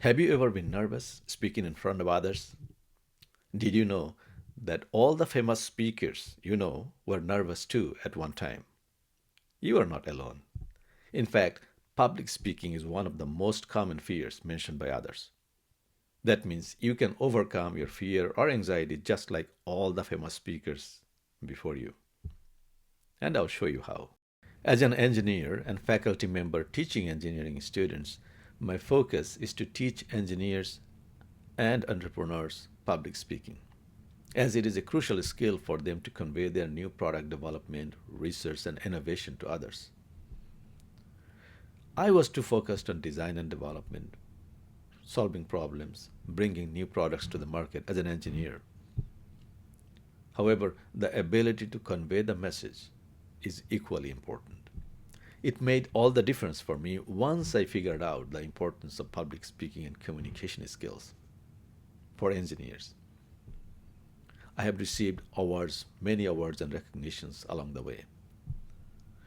Have you ever been nervous speaking in front of others? Did you know that all the famous speakers were nervous too at one time? You are not alone. In fact, public speaking is one of the most common fears mentioned by others. That means you can overcome your fear or anxiety just like all the famous speakers before you. And I'll show you how. As an engineer and faculty member teaching engineering students, my focus is to teach engineers and entrepreneurs public speaking, as it is a crucial skill for them to convey their new product development, research, and innovation to others. I was too focused on design and development, solving problems, bringing new products to the market as an engineer. However, the ability to convey the message is equally important. It made all the difference for me once I figured out the importance of public speaking and communication skills for engineers. I have received awards, many awards and recognitions along the way.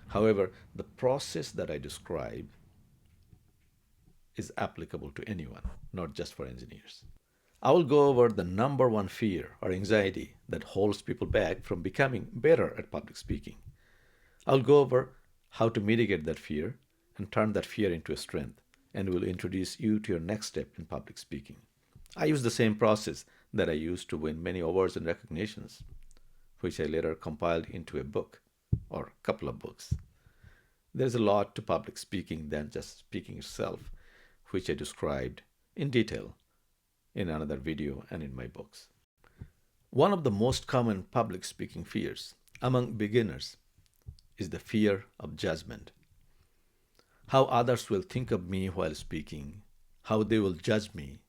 However, the process that I describe is applicable to anyone, not just for engineers. I will go over the number one fear or anxiety that holds people back from becoming better at public speaking. I'll go over how to mitigate that fear and turn that fear into a strength, and will introduce you to your next step in public speaking. I use the same process that I used to win many awards and recognitions, which I later compiled into a book or a couple of books. There's a lot to public speaking than just speaking itself, which I described in detail in another video and in my books. One of the most common public speaking fears among beginners is the fear of judgment. How others will think of me while speaking, how they will judge me.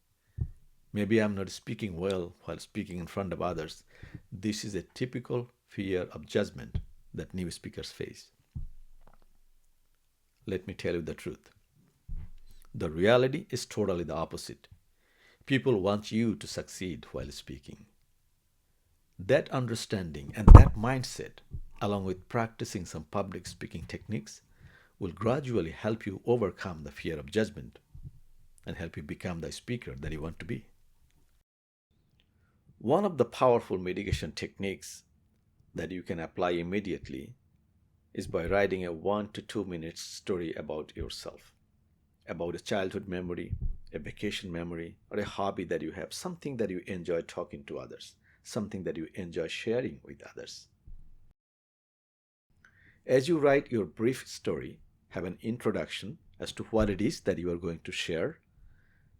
Maybe I'm not speaking well while speaking in front of others. This is a typical fear of judgment that new speakers face. Let me tell you the truth. The reality is totally the opposite. People want you to succeed while speaking. That understanding and that mindset, along with practicing some public speaking techniques, will gradually help you overcome the fear of judgment and help you become the speaker that you want to be. One of the powerful mitigation techniques that you can apply immediately is by writing a 1 to 2 minute story about yourself, about a childhood memory, a vacation memory, or a hobby that you have, something that you enjoy talking to others, something that you enjoy sharing with others. As you write your brief story, have an introduction as to what it is that you are going to share,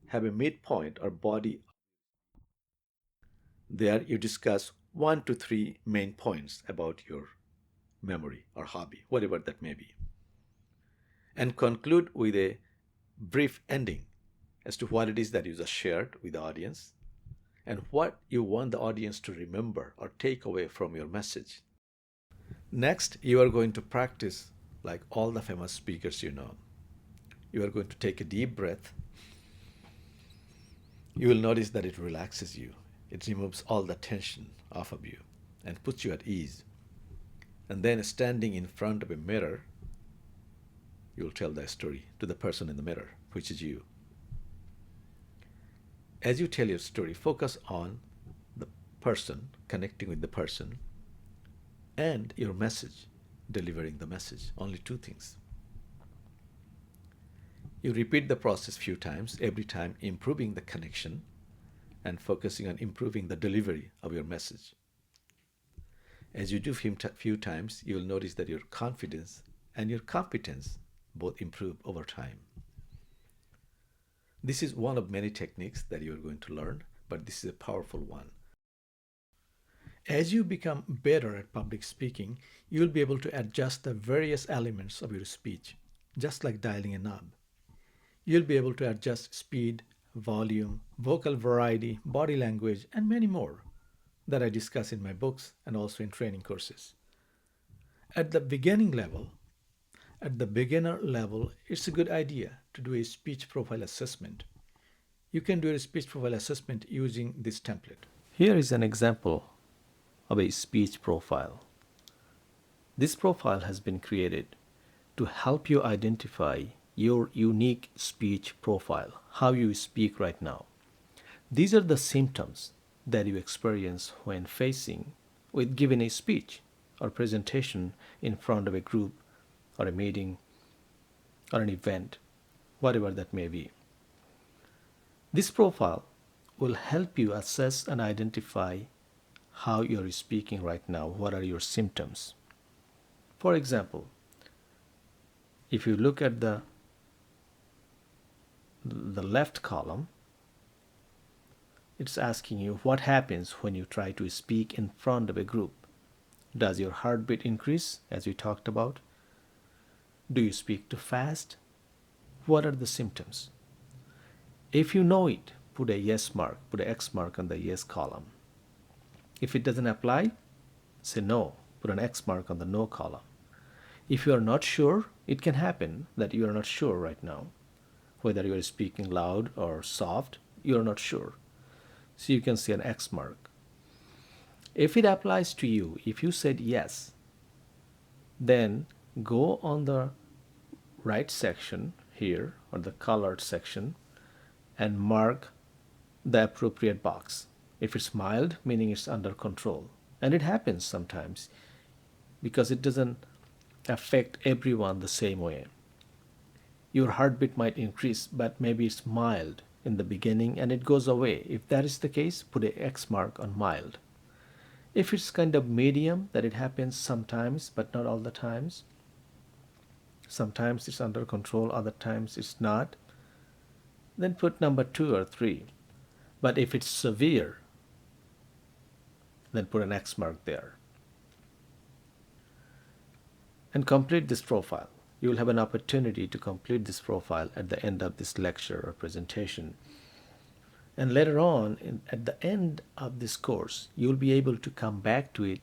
have a midpoint or body. There you discuss 1 to 3 main points about your memory or hobby, whatever that may be, and conclude with a brief ending as to what it is that you just shared with the audience and what you want the audience to remember or take away from your message. Next, you are going to practice like all the famous speakers you know. You are going to take a deep breath. You will notice that it relaxes you. It removes all the tension off of you and puts you at ease. And then, standing in front of a mirror, you'll tell the story to the person in the mirror, which is you. As you tell your story, focus on the person, connecting with the person, and your message, delivering the message. Only two things. You repeat the process few times, every time improving the connection and focusing on improving the delivery of your message. As you do few times, you will notice that your confidence and your competence both improve over time. This is one of many techniques that you are going to learn, but this is a powerful one. As you become better at public speaking, you will be able to adjust the various elements of your speech, just like dialing a knob. You'll be able to adjust speed, volume, vocal variety, body language, and many more that I discuss in my books and also in training courses. At the beginning level, at the beginner level, it's a good idea to do a speech profile assessment. You can do a speech profile assessment using this template. Here is an example of a speech profile. This profile has been created to help you identify your unique speech profile, how you speak right now. These are the symptoms that you experience when facing with giving a speech or presentation in front of a group or a meeting or an event, whatever that may be. This profile will help you assess and identify how you're speaking right now, what are your symptoms. For example, if you look at the left column, it's asking you what happens when you try to speak in front of a group. Does your heartbeat increase, as we talked about? Do you speak too fast? What are the symptoms? If you know it, put a yes mark, put an X mark on the yes column. If it doesn't apply, say no, put an X mark on the no column. If you are not sure, it can happen that you are not sure right now. Whether you are speaking loud or soft, you are not sure. So you can see an X mark. If it applies to you, if you said yes, then go on the right section here, or the colored section, and mark the appropriate box. If it's mild, meaning it's under control. And it happens sometimes because it doesn't affect everyone the same way. Your heartbeat might increase, but maybe it's mild in the beginning and it goes away. If that is the case, put an X mark on mild. If it's kind of medium, that it happens sometimes, but not all the times. Sometimes it's under control, other times it's not. Then put number 2 or 3. But if it's severe, then put an X mark there. And complete this profile. You will have an opportunity to complete this profile at the end of this lecture or presentation. And later on, at the end of this course, you will be able to come back to it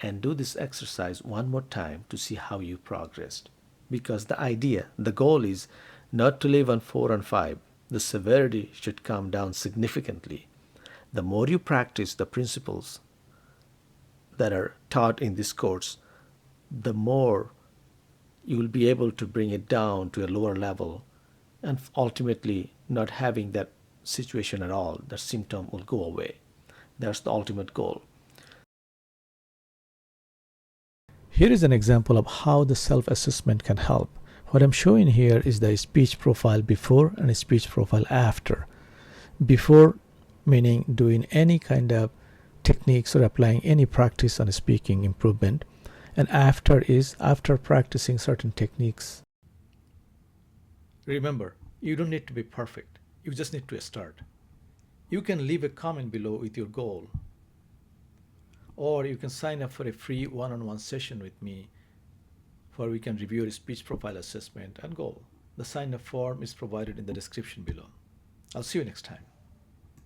and do this exercise one more time to see how you progressed. Because the goal is not to live on 4 and 5. The severity should come down significantly. The more you practice the principles that are taught in this course, the more you will be able to bring it down to a lower level and ultimately not having that situation at all. The symptom will go away. That's the ultimate goal. Here is an example of how the self-assessment can help. What I'm showing here is the speech profile before and a speech profile after. Before meaning doing any kind of techniques or applying any practice on speaking improvement, and after is after practicing certain techniques. Remember, you don't need to be perfect. You just need to start. You can leave a comment below with your goal, or you can sign up for a free one-on-one session with me where we can review your speech profile assessment and goal. The sign up form is provided in the description below. I'll see you next time.